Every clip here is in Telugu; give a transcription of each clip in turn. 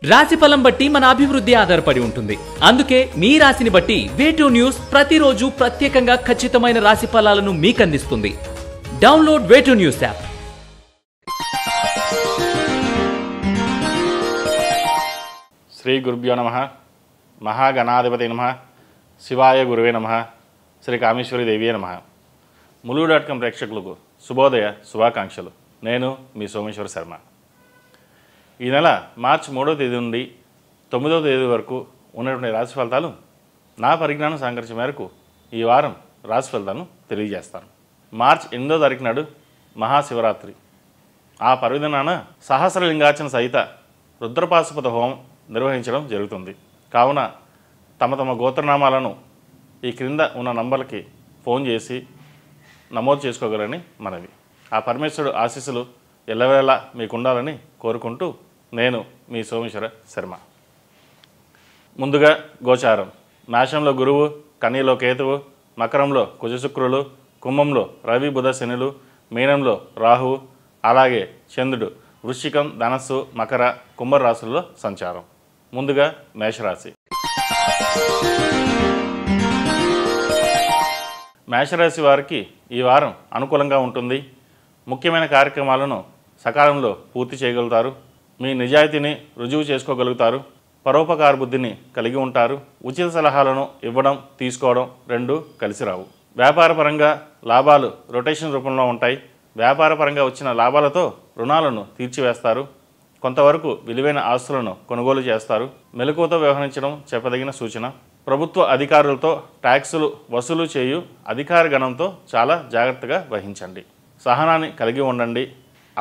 రాశిఫలం బట్టి మన అభివృద్ధి ఆధారపడి ఉంటుంది. అందుకే మీ రాశిని బట్టి వే2 న్యూస్ ప్రతిరోజు ప్రత్యేకంగా ఖచ్చితమైన రాశి ఫలాలను మీకు అందిస్తుంది. Download way two news app. శ్రీ గురుభ్యో నమః. మహాగణాధిపతి నమః. శివాయ గురువే నమః. శ్రీ కామేశ్వరి దేవియే నమః. ములుగు.com ప్రేక్షకులకు శుభోదయ శుభాకాంక్షలు. నేను మీ సోమేశ్వర శర్మ. ఈ నెల మార్చి 3వ తేదీ నుండి 9వ తేదీ వరకు ఉన్నటువంటి రాశి ఫలితాలు నా పరిజ్ఞానం సంకరించిన మేరకు ఈ వారం రాశి ఫలితాలను తెలియజేస్తాను. మార్చి 8వ తారీఖు నాడు మహాశివరాత్రి. ఆ పర్వదినాన సహస్రలింగార్చన సహిత రుద్రపాశుపత హోమం నిర్వహించడం జరుగుతుంది. కావున తమ తమ గోత్రనామాలను ఈ క్రింద ఉన్న నంబర్లకి ఫోన్ చేసి నమోదు చేసుకోగలని మనవి. ఆ పరమేశ్వరుడు ఆశీస్సులు ఎల్లవేళలా మీకు ఉండాలని కోరుకుంటూ నేను మీ సోమేశ్వర శర్మ. ముందుగా గోచారం. మేషంలో గురువు, కన్యలో కేతువు, మకరంలో కుజశుక్రులు, కుంభంలో రవి బుధ శనులు, మీనంలో రాహువు, అలాగే చంద్రుడు వృశ్చికం, ధనస్సు, మకర, కుంభరాశుల్లో సంచారం. ముందుగా మేషరాశి. మేషరాశి వారికి ఈ వారం అనుకూలంగా ఉంటుంది. ముఖ్యమైన కార్యక్రమాలను సకాలంలో పూర్తి చేయగలుగుతారు. మీ నిజాయితీని రుజువు చేసుకోగలుగుతారు. పరోపకార బుద్ధిని కలిగి ఉంటారు. ఉచిత సలహాలను ఇవ్వడం, తీసుకోవడం రెండూ కలిసి రావు. వ్యాపారపరంగా లాభాలు రొటేషన్ రూపంలో ఉంటాయి. వ్యాపారపరంగా వచ్చిన లాభాలతో రుణాలను తీర్చివేస్తారు. కొంతవరకు విలువైన ఆస్తులను కొనుగోలు చేస్తారు. మెలకువతో వ్యవహరించడం చెప్పదగిన సూచన. ప్రభుత్వ అధికారులతో ట్యాక్సులు వసూలు చేయు అధికార గణంతో చాలా జాగ్రత్తగా వహించండి. సహనాన్ని కలిగి ఉండండి.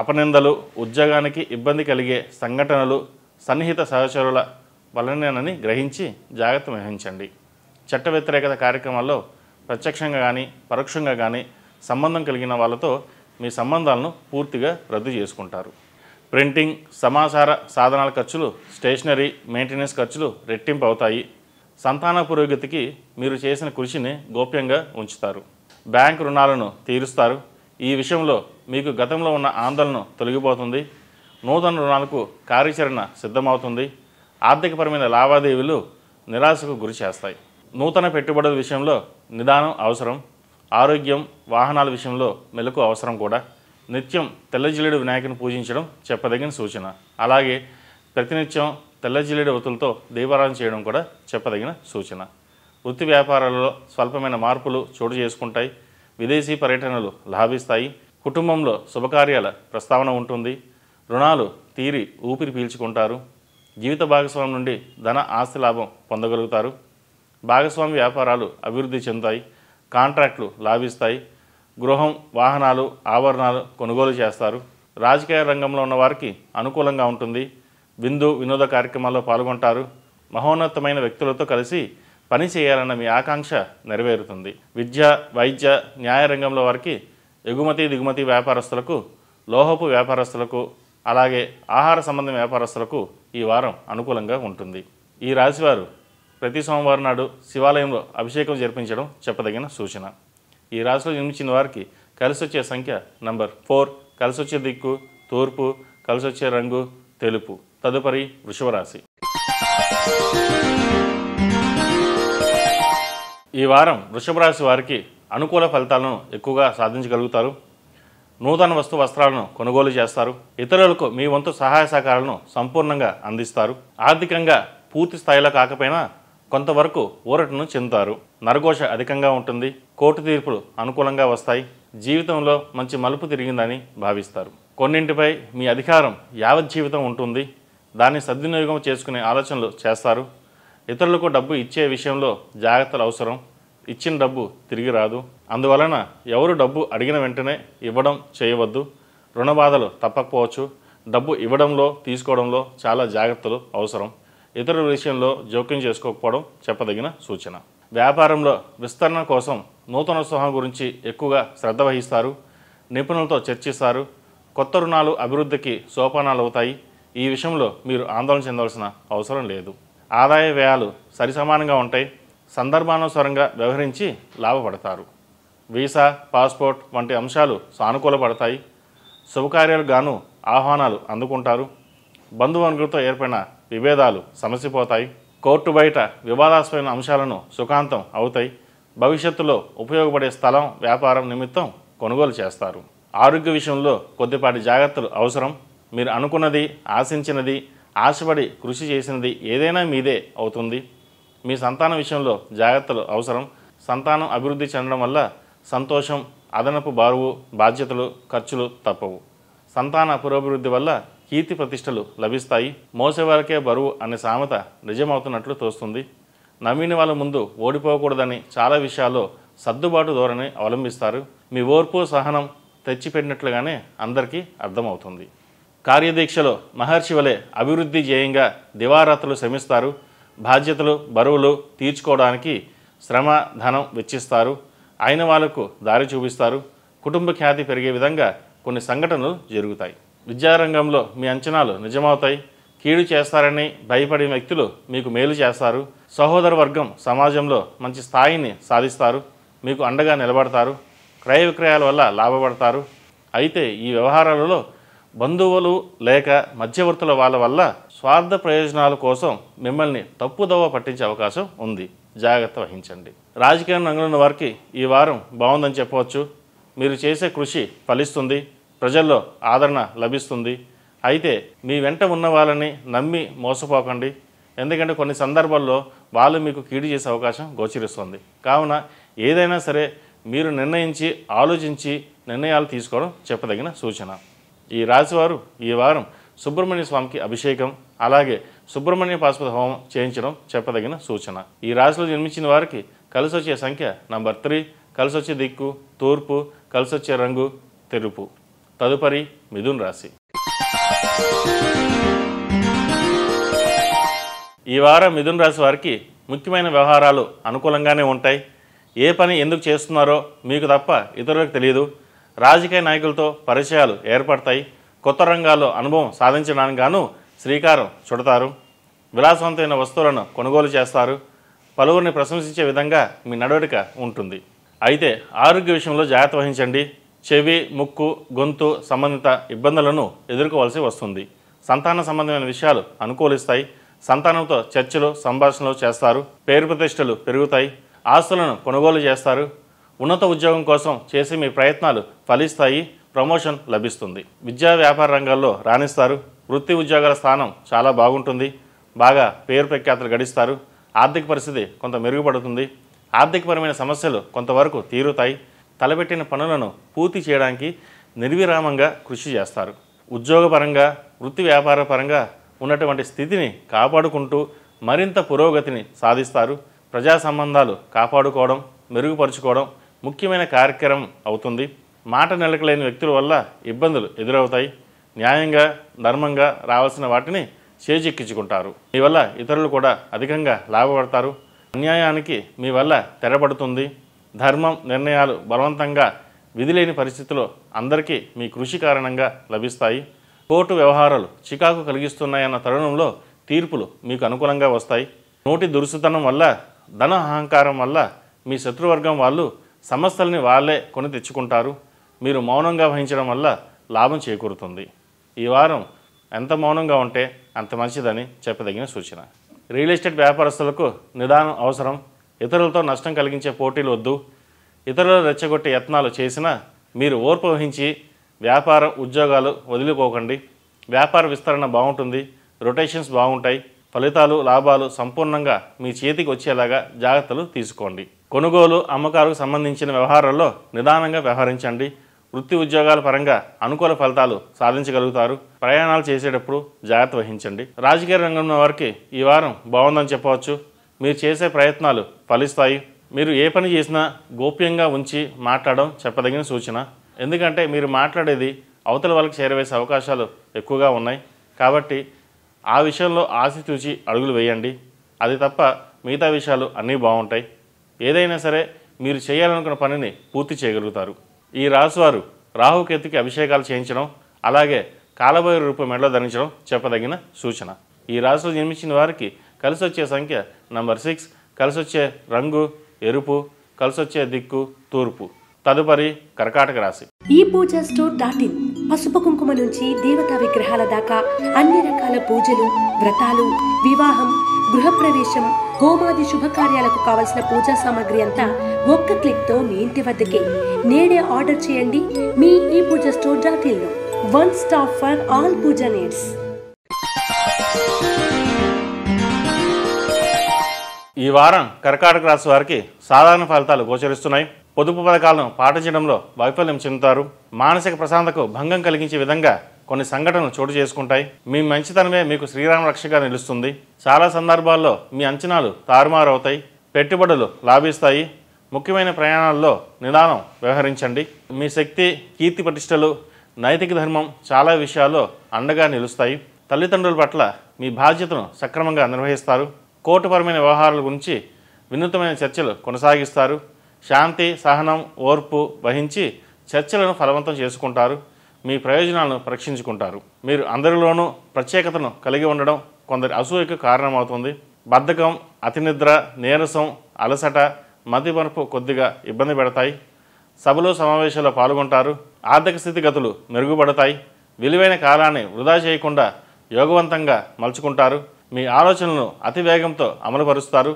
అపనిందలు, ఉద్యోగానికి ఇబ్బంది కలిగే సంఘటనలు సన్నిహిత సహచరుల వలనేనని గ్రహించి జాగ్రత్త వహించండి. చట్ట వ్యతిరేకత కార్యక్రమాల్లో ప్రత్యక్షంగా కానీ పరోక్షంగా కానీ సంబంధం కలిగిన వాళ్ళతో మీ సంబంధాలను పూర్తిగా రద్దు చేసుకుంటారు. ప్రింటింగ్, సమాచార సాధనాల ఖర్చులు, స్టేషనరీ, మెయింటెనెన్స్ ఖర్చులు రెట్టింపు అవుతాయి. సంతాన పురోగతికి మీరు చేసిన కృషిని గోప్యంగా ఉంచుతారు. బ్యాంకు రుణాలను తీరుస్తారు. ఈ విషయంలో మీకు గతంలో ఉన్న ఆందోళన తొలగిపోతుంది. నూతన రుణాలకు కార్యాచరణ సిద్ధమవుతుంది. ఆర్థికపరమైన లావాదేవీలు నిరాశకు గురి చేస్తాయి. నూతన పెట్టుబడుల విషయంలో నిదానం అవసరం. ఆరోగ్యం, వాహనాల విషయంలో మెలకు అవసరం కూడా. నిత్యం తెల్లజిల్లేడు వినాయకుని పూజించడం చెప్పదగిన సూచన. అలాగే ప్రతినిత్యం తెల్లజిల్లేడు ఒత్తులతో దీపారాధన చేయడం కూడా చెప్పదగిన సూచన. వృత్తి వ్యాపారాలలో స్వల్పమైన మార్పులు చోటు చేసుకుంటాయి. విదేశీ పర్యటనలు లాభిస్తాయి. కుటుంబంలో శుభకార్యాల ప్రస్తావన ఉంటుంది. రుణాలు తీరి ఊపిరి పీల్చుకుంటారు. జీవిత భాగస్వామి నుండి ధన ఆస్తి లాభం పొందగలుగుతారు. భాగస్వామి వ్యాపారాలు అభివృద్ధి చెందుతాయి. కాంట్రాక్టులు లాభిస్తాయి. గృహం, వాహనాలు, ఆభరణాలు కొనుగోలు చేస్తారు. రాజకీయ రంగంలో ఉన్న వారికి అనుకూలంగా ఉంటుంది. విందు వినోద కార్యక్రమాల్లో పాల్గొంటారు. మహోన్నతమైన వ్యక్తులతో కలిసి పని చేయాలన్న మీ ఆకాంక్ష నెరవేరుతుంది. విద్య, వైద్య, న్యాయ రంగంలో వారికి ఎగుమతి దిగుమతి వ్యాపారస్తులకు, లోహపు వ్యాపారస్తులకు, అలాగే ఆహార సంబంధ వ్యాపారస్తులకు ఈ వారం అనుకూలంగా ఉంటుంది. ఈ రాశివారు ప్రతి సోమవారం నాడు శివాలయంలో అభిషేకం జరిపించడం చెప్పదగిన సూచన. ఈ రాశిలో జన్మించిన వారికి కలిసి వచ్చే సంఖ్య నంబర్ 4, కలిసి వచ్చే దిక్కు తూర్పు, కలిసి వచ్చే రంగు తెలుపు. తదుపరి వృషభ రాశి. ఈ వారం వృషభ రాశి వారికి అనుకూల ఫలితాలను ఎక్కువగా సాధించగలుగుతారు. నూతన వస్త్రాలను కొనుగోలు చేస్తారు. ఇతరులకు మీ వంతు సహాయ సహకారాలను సంపూర్ణంగా అందిస్తారు. ఆర్థికంగా పూర్తి స్థాయిలో కాకపోయినా కొంతవరకు ఊరటను చెందుతారు. నరఘోష అధికంగా ఉంటుంది. కోర్టు తీర్పులు అనుకూలంగా వస్తాయి. జీవితంలో మంచి మలుపు తిరిగిందని భావిస్తారు. కొన్నింటిపై మీ అధికారం యావజ్జీవితం ఉంటుంది. దాన్ని సద్వినియోగం చేసుకునే ఆలోచనలు చేస్తారు. ఇతరులకు డబ్బు ఇచ్చే విషయంలో జాగ్రత్తలు అవసరం. ఇచ్చిన డబ్బు తిరిగి రాదు. అందువలన ఎవరు డబ్బు అడిగిన వెంటనే ఇవ్వడం చేయవద్దు. రుణ బాధలు తప్పకపోవచ్చు. డబ్బు ఇవ్వడంలో తీసుకోవడంలో చాలా జాగ్రత్తలు అవసరం. ఇతరుల విషయంలో జోక్యం చేసుకోకపోవడం చెప్పదగిన సూచన. వ్యాపారంలో విస్తరణ కోసం నూతన ఉత్సాహం గురించి ఎక్కువగా శ్రద్ధ వహిస్తారు. నిపుణులతో చర్చిస్తారు. కొత్త రుణాలు అభివృద్ధికి సోపానాలు అవుతాయి. ఈ విషయంలో మీరు ఆందోళన చెందవలసిన అవసరం లేదు. ఆదాయ వ్యయాలు సరిసమానంగా ఉంటాయి. సందర్భానుసారంగా వ్యవహరించి లాభపడతారు. వీసా, పాస్పోర్ట్ వంటి అంశాలు సానుకూలపడతాయి. శుభకార్యాలకు గాను ఆహ్వానాలు అందుకుంటారు. బంధువర్గంతో ఏర్పడిన విభేదాలు సమసిపోతాయి. కోర్టు బయట వివాదాస్పదమైన అంశాలను సుఖాంతం అవుతాయి. భవిష్యత్తులో ఉపయోగపడే స్థలం, వ్యాపారం నిమిత్తం కొనుగోలు చేస్తారు. ఆరోగ్య విషయంలో కొద్దిపాటి జాగ్రత్తలు అవసరం. మీరు అనుకున్నది, ఆశించినది, ఆశపడి కృషి చేసినది ఏదైనా మీదే అవుతుంది. మీ సంతానం విషయంలో జాగ్రత్తలు అవసరం. సంతానం అభివృద్ధి చెందడం వల్ల సంతోషం, అదనపు బరువు, బాధ్యతలు, ఖర్చులు తప్పవు. సంతాన పురోభివృద్ధి వల్ల కీర్తి ప్రతిష్టలు లభిస్తాయి. మోసేవారికే బరువు అనే సామెత నిజమవుతున్నట్లు తోస్తుంది. నమ్మిన వాళ్ళ ముందు ఓడిపోకూడదని చాలా విషయాల్లో సర్దుబాటు ధోరణి అవలంబిస్తారు. మీ ఓర్పు, సహనం తెచ్చిపెట్టినట్లుగానే అందరికీ అర్థమవుతుంది. కార్యదీక్షలో మహర్షి వలె అభివృద్ధి ధ్యేయంగా దివారాత్రులు శ్రమిస్తారు. బాధ్యతలు, బరువులు తీర్చుకోవడానికి శ్రమ, ధనం వెచ్చిస్తారు. అయిన వాళ్లకు దారి చూపిస్తారు. కుటుంబ ఖ్యాతి పెరిగే విధంగా కొన్ని సంఘటనలు జరుగుతాయి. విద్యారంగంలో మీ అంచనాలు నిజమవుతాయి. కీడు చేస్తారని భయపడిన వ్యక్తులు మీకు మేలు చేస్తారు. సహోదర వర్గం సమాజంలో మంచి స్థాయిని సాధిస్తారు. మీకు అండగా నిలబడతారు. క్రయ విక్రయాల వల్ల లాభపడతారు. అయితే ఈ వ్యవహారాలలో బంధువులు లేక మధ్యవర్తుల వాళ్ళ వల్ల స్వార్థ ప్రయోజనాల కోసం మిమ్మల్ని తప్పుదోవ పట్టించే అవకాశం ఉంది. జాగ్రత్త వహించండి. రాజకీయ రంగంలో వారికి ఈ వారం బాగుందని చెప్పవచ్చు. మీరు చేసే కృషి ఫలిస్తుంది. ప్రజల్లో ఆదరణ లభిస్తుంది. అయితే మీ వెంట ఉన్న వాళ్ళని నమ్మి మోసపోకండి. ఎందుకంటే కొన్ని సందర్భాల్లో వాళ్ళు మీకు కీడు చేసే అవకాశం గోచరిస్తుంది. కావున ఏదైనా సరే మీరు నిర్ణయించి, ఆలోచించి నిర్ణయాలు తీసుకోవడం చెప్పదగిన సూచన. ఈ రాశివారు ఈ వారం సుబ్రహ్మణ్య స్వామికి అభిషేకం, అలాగే సుబ్రహ్మణ్య పాశుపత హోమం చేయించడం చెప్పదగిన సూచన. ఈ రాశిలో జన్మించిన వారికి కలిసొచ్చే సంఖ్య నంబర్ 3, కలిసొచ్చే దిక్కు తూర్పు, కలిసొచ్చే రంగు తెలుపు. తదుపరి మిథున్ రాశి. ఈ వారం మిథున్ రాశి వారికి ముఖ్యమైన వ్యవహారాలు అనుకూలంగానే ఉంటాయి. ఏ పని ఎందుకు చేస్తున్నారో మీకు తప్ప ఇతరులకు తెలియదు. రాజకీయ నాయకులతో పరిచయాలు ఏర్పడతాయి. కొత్త రంగాల్లో అనుభవం సాధించడానికి గాను శ్రీకారం చుడతారు. విలాసవంతమైన వస్తువులను కొనుగోలు చేస్తారు. పలువురిని ప్రశంసించే విధంగా మీ నడవడిక ఉంటుంది. అయితే ఆరోగ్య విషయంలో జాగ్రత్త వహించండి. చెవి, ముక్కు, గొంతు సంబంధిత ఇబ్బందులను ఎదుర్కోవాల్సి వస్తుంది. సంతాన సంబంధమైన విషయాలు అనుకూలిస్తాయి. సంతానంతో చర్చలు, సంభాషణలు చేస్తారు. పేరు ప్రతిష్టలు పెరుగుతాయి. ఆస్తులను కొనుగోలు చేస్తారు. ఉన్నత ఉద్యోగం కోసం చేసే మీ ప్రయత్నాలు ఫలిస్తాయి. ప్రమోషన్ లభిస్తుంది. విద్యా వ్యాపార రంగాల్లో రాణిస్తారు. వృత్తి ఉద్యోగాల స్థానం చాలా బాగుంటుంది. బాగా పేరు ప్రఖ్యాతులు గడిస్తారు. ఆర్థిక పరిస్థితి కొంత మెరుగుపడుతుంది. ఆర్థికపరమైన సమస్యలు కొంతవరకు తీరుతాయి. తలపెట్టిన పనులను పూర్తి చేయడానికి నిర్విరామంగా కృషి చేస్తారు. ఉద్యోగపరంగా, వృత్తి వ్యాపార పరంగా ఉన్నటువంటి స్థితిని కాపాడుకుంటూ మరింత పురోగతిని సాధిస్తారు. ప్రజా సంబంధాలు కాపాడుకోవడం, మెరుగుపరుచుకోవడం ముఖ్యమైన కార్యక్రమం అవుతుంది. మాట నిలకలేని వ్యక్తుల వల్ల ఇబ్బందులు ఎదురవుతాయి. న్యాయంగా, ధర్మంగా రావాల్సిన వాటిని చేజిక్కించుకుంటారు. మీ వల్ల ఇతరులు కూడా అధికంగా లాభపడతారు. అన్యాయానికి మీ వల్ల తెరపడుతుంది. ధర్మం, నిర్ణయాలు బలవంతంగా విధిలేని పరిస్థితిలో అందరికీ మీ కృషి కారణంగా లభిస్తాయి. కోర్టు వ్యవహారాలు చికాకు కలిగిస్తున్నాయన్న తరుణంలో తీర్పులు మీకు అనుకూలంగా వస్తాయి. నోటి దురుసుతనం వల్ల, ధన అహంకారం వల్ల మీ శత్రువర్గం వాళ్ళు సమస్యల్ని వాళ్ళే కొని తెచ్చుకుంటారు. మీరు మౌనంగా వహించడం వల్ల లాభం చేకూరుతుంది. ఈ వారం ఎంత మౌనంగా ఉంటే అంత మంచిదని చెప్పదగిన సూచన. రియల్ ఎస్టేట్ వ్యాపారస్తులకు నిదానం అవసరం. ఇతరులతో నష్టం కలిగించే పోటీలు వద్దు. ఇతరులు రెచ్చగొట్టే యత్నాలు చేసినా మీరు ఓర్పు వహించి వ్యాపారం, ఉద్యోగాలు వదిలిపోకండి. వ్యాపార విస్తరణ బాగుంటుంది. రొటేషన్స్ బాగుంటాయి. ఫలితాలు, లాభాలు సంపూర్ణంగా మీ చేతికి వచ్చేలాగా జాగ్రత్తలు తీసుకోండి. కొనుగోలు, అమ్మకాలకు సంబంధించిన వ్యవహారాల్లో నిదానంగా వ్యవహరించండి. వృత్తి ఉద్యోగాల పరంగా అనుకూల ఫలితాలు సాధించగలుగుతారు. ప్రయాణాలు చేసేటప్పుడు జాగ్రత్త వహించండి. రాజకీయ రంగంలో వారికి ఈ వారం బాగుందని చెప్పవచ్చు. మీరు చేసే ప్రయత్నాలు ఫలిస్తాయి. మీరు ఏ పని చేసినా గోప్యంగా ఉంచి మాట్లాడడం చెప్పదగిన సూచన. ఎందుకంటే మీరు మాట్లాడేది అవతల వాళ్ళకి చేరవేసే అవకాశాలు ఎక్కువగా ఉన్నాయి. కాబట్టి ఆ విషయంలో ఆచితూచి అడుగులు వేయండి. అది తప్ప మిగతా విషయాలు అన్నీ బాగుంటాయి. ఏదైనా సరే మీరు చేయాలనుకున్న పనిని పూర్తి చేయగలుగుతారు. ఈ రాశివారు రాహుకేతుకి అభిషేకాలు చేయించడం, అలాగే కాలభైరవ రూపం మెడలో ధరించడం చెప్పదగిన సూచన. ఈ రాశిలో జన్మించిన వారికి కలిసొచ్చే సంఖ్య నంబర్ 6, కలిసొచ్చే రంగు ఎరుపు, కలిసొచ్చే దిక్కు తూర్పు. తదుపరి కర్కాటక రాశి. ePoojaStore.in పసుపు కుంకుమ నుంచి దేవతా విగ్రహాల దాకా అన్ని రకాల పూజలు, వ్రతాలు, వివాహం, గృహప్రవేశం, హోమాది శుభకార్యాలకు కావలసిన పూజా సామాగ్రి అంతా ఒక్క క్లిక్తో మీ ఇంటి వద్దకే. నేడే ఆర్డర్ చేయండి మీ ఈ పూజ స్టోర్.in లో. One stop for all puja needs. ఈ వారం కర్కాటక రాశి వారికి సాధారణ ఫలితాలు గోచరిస్తున్నాయి. పొదుపు పథకాలను పాటించడంలో వైఫల్యం చెందుతారు. మానసిక ప్రశాంతతకు భంగం కలిగించే విధంగా కొన్ని సంఘటనలు చోటు చేసుకుంటాయి. మీ మంచితనమే మీకు శ్రీరామ రక్షగా నిలుస్తుంది. చాలా సందర్భాల్లో మీ అంచనాలు తారుమారవుతాయి. పెట్టుబడులు లాభిస్తాయి. ముఖ్యమైన ప్రయాణాల్లో నిదానం వ్యవహరించండి. మీ శక్తి, కీర్తి ప్రతిష్టలు, నైతిక ధర్మం చాలా విషయాల్లో అండగా నిలుస్తాయి. తల్లిదండ్రుల పట్ల మీ బాధ్యతను సక్రమంగా నిర్వహిస్తారు. కోర్టుపరమైన వ్యవహారాల గురించి వినూత్నమైన చర్చలు కొనసాగిస్తారు. శాంతి, సహనం, ఓర్పు వహించి చర్చలను ఫలవంతం చేసుకుంటారు. మీ ప్రయోజనాలను పరీక్షించుకుంటారు. మీరు అందరిలోనూ ప్రత్యేకతను కలిగి ఉండడం కొందరి అసూయకు కారణమవుతుంది. బద్ధకం, అతినిద్ర, నీరసం, అలసట, మతిమరుపు కొద్దిగా ఇబ్బంది పెడతాయి. సభలో సమావేశాల్లో పాల్గొంటారు. ఆర్థిక స్థితిగతులు మెరుగుపడతాయి. విలువైన కాలాన్ని వృధా చేయకుండా యోగవంతంగా మలుచుకుంటారు. మీ ఆలోచనలను అతి వేగంతో అమలుపరుస్తారు.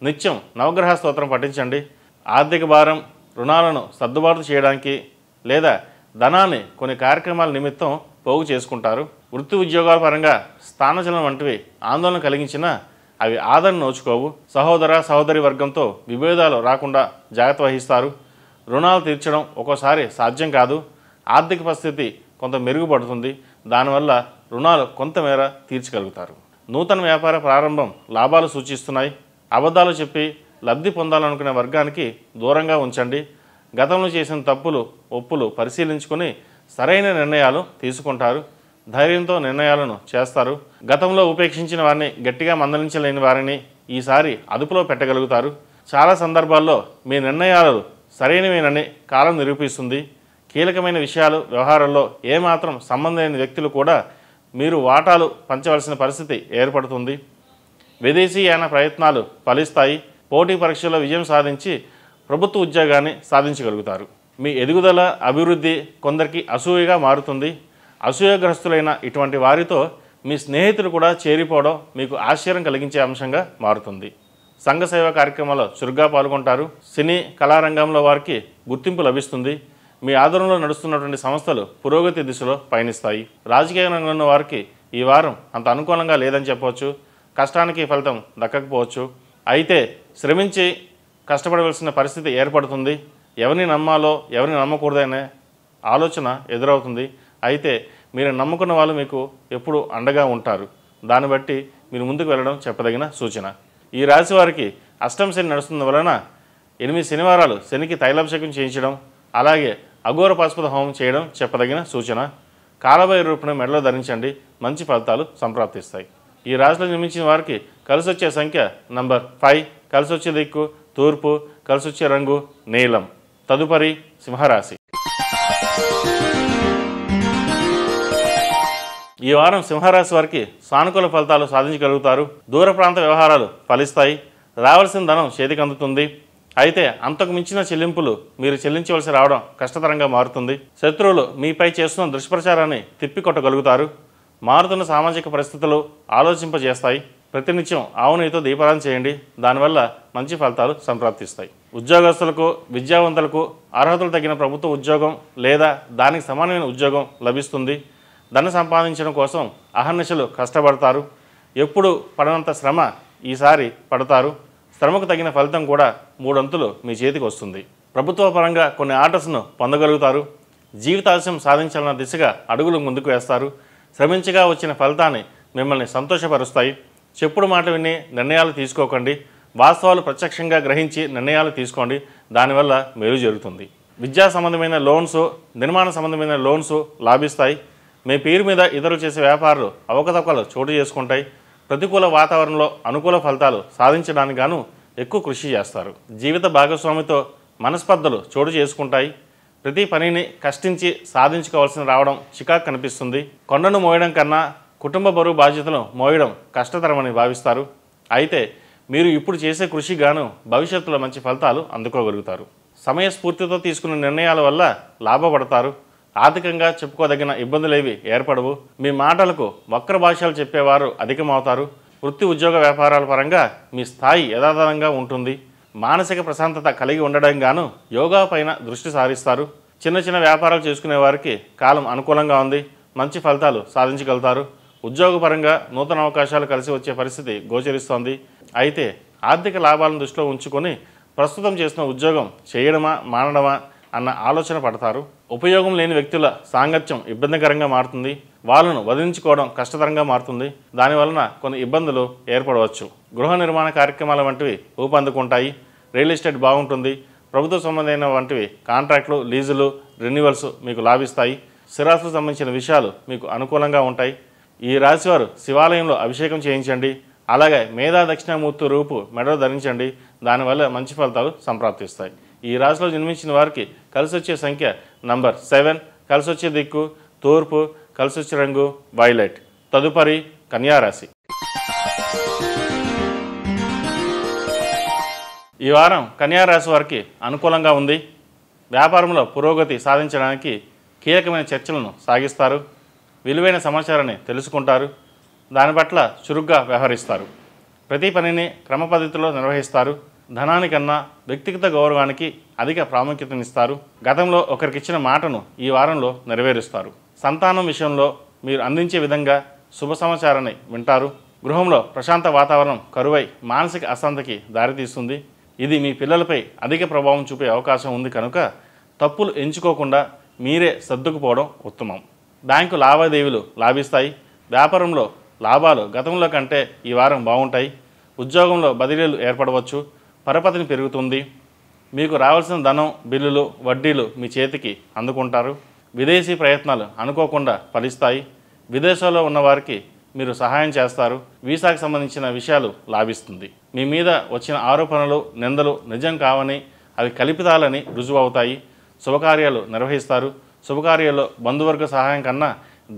నిత్యం నవగ్రహ స్తోత్రం పఠించండి. ఆర్థిక భారం, రుణాలను సర్దుబాటు చేయడానికి లేదా ధనాన్ని కొన్ని కార్యక్రమాల నిమిత్తం పోగు చేసుకుంటారు. వృత్తి ఉద్యోగాల పరంగా స్థానచలనం వంటివి ఆందోళన కలిగించినా అవి ఆదరణ నోచుకోవు. సహోదర సహోదరి వర్గంతో విభేదాలు రాకుండా జాగ్రత్త వహిస్తారు. రుణాలు తీర్చడం ఒక్కోసారి సాధ్యం కాదు. ఆర్థిక పరిస్థితి కొంత మెరుగుపడుతుంది. దానివల్ల రుణాలు కొంతమేర తీర్చగలుగుతారు. నూతన వ్యాపార ప్రారంభం లాభాలు సూచిస్తున్నాయి. అబద్ధాలు చెప్పి లబ్ధి పొందాలనుకునే వర్గానికి దూరంగా ఉంచండి. గతంలో చేసిన తప్పులు, ఒప్పులు పరిశీలించుకొని సరైన నిర్ణయాలు తీసుకుంటారు. ధైర్యంతో నిర్ణయాలను చేస్తారు. గతంలో ఉపేక్షించిన వారిని, గట్టిగా మందలించలేని వారిని ఈసారి అదుపులో పెట్టగలుగుతారు. చాలా సందర్భాల్లో మీ నిర్ణయాలు సరైనవేనని కాలం నిరూపిస్తుంది. కీలకమైన విషయాలు, వ్యవహారాల్లో ఏమాత్రం సంబంధం లేని వ్యక్తులు కూడా మీరు వాటాలు పంచవలసిన పరిస్థితి ఏర్పడుతుంది. విదేశీయాన ప్రయత్నాలు ఫలిస్తాయి. పోటీ పరీక్షల్లో విజయం సాధించి ప్రభుత్వ ఉద్యోగాన్ని సాధించగలుగుతారు. మీ ఎదుగుదల, అభివృద్ధి కొందరికి అసూయగా మారుతుంది. అసూయగ్రస్తులైన ఇటువంటి వారితో మీ స్నేహితులు కూడా చేరిపోవడం మీకు ఆశ్చర్యం కలిగించే అంశంగా మారుతుంది. సంఘ సేవా కార్యక్రమాల్లో చురుగ్గా పాల్గొంటారు. సినీ కళారంగంలో వారికి గుర్తింపు లభిస్తుంది. మీ ఆధ్వర్యంలో నడుస్తున్నటువంటి సంస్థలు పురోగతి దిశలో పయనిస్తాయి. రాజకీయ రంగంలో వారికి ఈ వారం అంత అనుకూలంగా లేదని చెప్పవచ్చు. కష్టానికి ఫలితం దక్కకపోవచ్చు. అయితే శ్రమించి కష్టపడవలసిన పరిస్థితి ఏర్పడుతుంది. ఎవరిని నమ్మాలో ఎవరిని నమ్మకూడదనే ఆలోచన ఎదురవుతుంది. అయితే మీరు నమ్ముకున్న వాళ్ళు మీకు ఎప్పుడు అండగా ఉంటారు. దాన్ని బట్టి మీరు ముందుకు వెళ్ళడం చెప్పదగిన సూచన. ఈ రాశి వారికి అష్టమ శని నడుస్తున్న వలన 8 శనివారాలు శనికి తైలాభిషేకం చేయించడం, అలాగే అఘోర పాశుపత హోమం చేయడం చెప్పదగిన సూచన. కాలభైరవ రూపును మెడలో ధరించండి. మంచి ఫలితాలు సంప్రాప్తిస్తాయి. ఈ రాశిలో జన్మించిన వారికి కలిసొచ్చే సంఖ్య నంబర్ 5, కలిసొచ్చే దిక్కు తూర్పు, కలిసొచ్చే రంగు నీలం. తదుపరి సింహరాశి. ఈ వారం సింహరాశి వారికి సానుకూల ఫలితాలు సాధించగలుగుతారు. దూర ప్రాంత వ్యవహారాలు ఫలిస్తాయి. రావాల్సిన ధనం చేతికి అందుతుంది. అయితే అంతకు మించిన చెల్లింపులు మీరు చెల్లించవలసి రావడం కష్టతరంగా మారుతుంది. శత్రువులు మీపై చేస్తున్న దుష్ప్రచారాన్ని తిప్పికొట్టగలుగుతారు. మారుతున్న సామాజిక పరిస్థితులు ఆలోచింపజేస్తాయి. ప్రతినిత్యం ఆవు నెయ్యితో దీపారాధన చేయండి. దానివల్ల మంచి ఫలితాలు సంప్రాప్తిస్తాయి. ఉద్యోగస్తులకు, విద్యావంతులకు అర్హతలు తగిన ప్రభుత్వ ఉద్యోగం లేదా దానికి సమానమైన ఉద్యోగం లభిస్తుంది. ధన సంపాదించడం కోసం అహర్నిశలు కష్టపడతారు. ఎప్పుడు పడనంత శ్రమ ఈసారి పడతారు. శ్రమకు తగిన ఫలితం కూడా 3 అంతులు మీ చేతికి వస్తుంది. ప్రభుత్వ పరంగా కొన్ని ఆర్డర్స్ను పొందగలుగుతారు. జీవితాశయం సాధించాలన్న దిశగా అడుగులు ముందుకు వేస్తారు. శ్రమించగా వచ్చిన ఫలితాన్ని మిమ్మల్ని సంతోషపరుస్తాయి. చెప్పుడు మాట విని నిర్ణయాలు తీసుకోకండి. వాస్తవాలు ప్రత్యక్షంగా గ్రహించి నిర్ణయాలు తీసుకోండి. దానివల్ల మేలు జరుగుతుంది. విద్యా సంబంధమైన లోన్స్, నిర్మాణ సంబంధమైన లోన్స్ లాభిస్తాయి. మీ పేరు మీద ఇతరులు చేసే వ్యాపారాలు అవకతవకలు చోటు చేసుకుంటాయి. ప్రతికూల వాతావరణంలో అనుకూల ఫలితాలు సాధించడానికి గాను ఎక్కువ కృషి చేస్తారు. జీవిత భాగస్వామితో మనస్పర్ధలు చోటు చేసుకుంటాయి. ప్రతి పనిని కష్టించి సాధించుకోవాల్సిన రావడం చికాకు కనిపిస్తుంది. కొండను మోయడం కన్నా కుటుంబ బరువు బాధ్యతలను మోయడం కష్టతరమని భావిస్తారు. అయితే మీరు ఇప్పుడు చేసే కృషి గాను భవిష్యత్తులో మంచి ఫలితాలు అందుకోగలుగుతారు. సమయస్ఫూర్తితో తీసుకున్న నిర్ణయాల వల్ల లాభపడతారు. ఆర్థికంగా చెప్పుకోదగిన ఇబ్బందులేవి ఏర్పడవు. మీ మాటలకు వక్ర భాషలు చెప్పేవారు అధికమవుతారు. వృత్తి ఉద్యోగ వ్యాపారాల పరంగా మీ స్థాయి యథాతథంగా ఉంటుంది. మానసిక ప్రశాంతత కలిగి ఉండడం గాను యోగా పైన దృష్టి సారిస్తారు. చిన్న చిన్న వ్యాపారాలు చేసుకునే వారికి కాలం అనుకూలంగా ఉంది. మంచి ఫలితాలు సాధించగలుగుతారు. ఉద్యోగపరంగా నూతన అవకాశాలు కలిసి వచ్చే పరిస్థితి గోచరిస్తోంది. అయితే ఆర్థిక లాభాలను దృష్టిలో ఉంచుకొని ప్రస్తుతం చేసిన ఉద్యోగం చేయడమా మానడమా అన్న ఆలోచన పడతారు. ఉపయోగం లేని వ్యక్తుల సాంగత్యం ఇబ్బందికరంగా మారుతుంది. వాళ్ళను వదిలించుకోవడం కష్టతరంగా మారుతుంది. దానివలన కొన్ని ఇబ్బందులు ఏర్పడవచ్చు. గృహ నిర్మాణ కార్యక్రమాల వంటివి ఊపందుకుంటాయి. రియల్ ఎస్టేట్ బాగుంటుంది. ప్రభుత్వ సంబంధమైన వంటివి కాంట్రాక్టులు, లీజులు, రెన్యువల్స్ మీకు లాభిస్తాయి. స్థిరాస్తులకు సంబంధించిన విషయాలు మీకు అనుకూలంగా ఉంటాయి. ఈ రాశివారు శివాలయంలో అభిషేకం చేయించండి. అలాగే మేధా దక్షిణామూర్తి రూపు మెడలో ధరించండి. దానివల్ల మంచి ఫలితాలు సంప్రాప్తిస్తాయి. ఈ రాశిలో జన్మించిన వారికి కలిసి వచ్చే సంఖ్య నంబర్ 7, కలిసి వచ్చే దిక్కు తూర్పు, కలిసి వచ్చే రంగు వైలెట్. తదుపరి కన్యారాశి. ఈ వారం కన్యారాశి వారికి అనుకూలంగా ఉంది. వ్యాపారంలో పురోగతి సాధించడానికి కీలకమైన చర్చలను సాగిస్తారు. విలువైన సమాచారాన్ని తెలుసుకుంటారు. దాని పట్ల చురుగ్గా వ్యవహరిస్తారు. ప్రతి పనిని క్రమపద్ధతిలో నిర్వహిస్తారు. ధనానికన్నా వ్యక్తిగత గౌరవానికి అధిక ప్రాముఖ్యతనిస్తారు. గతంలో ఒకరికిచ్చిన మాటను ఈ వారంలో నెరవేరుస్తారు. సంతానం విషయంలో మీరు అందించే విధంగా శుభ సమాచారాన్ని వింటారు. గృహంలో ప్రశాంత వాతావరణం కరువై మానసిక అశాంతికి దారితీస్తుంది. ఇది మీ పిల్లలపై అధిక ప్రభావం చూపే అవకాశం ఉంది కనుక తప్పులు ఎంచుకోకుండా మీరే సర్దుకుపోవడం ఉత్తమం. బ్యాంకు లావాదేవీలు లాభిస్తాయి. వ్యాపారంలో లాభాలు గతంలో కంటే ఈ వారం బాగుంటాయి. ఉద్యోగంలో బదిలీలు ఏర్పడవచ్చు. పరపతిని పెరుగుతుంది. మీకు రావాల్సిన ధనం, బిల్లులు, వడ్డీలు మీ చేతికి అందుకుంటారు. విదేశీ ప్రయత్నాలు అనుకోకుండా ఫలిస్తాయి. విదేశాల్లో ఉన్నవారికి మీరు సహాయం చేస్తారు. వీసాకు సంబంధించిన విషయాలు లాభిస్తుంది. మీ మీద వచ్చిన ఆరోపణలు, నిందలు నిజం కావని, అవి కల్పితాలని రుజువు అవుతాయి. శుభకార్యాలు నిర్వహిస్తారు. శుభకార్యాల్లో బంధువర్గ సహాయం కన్నా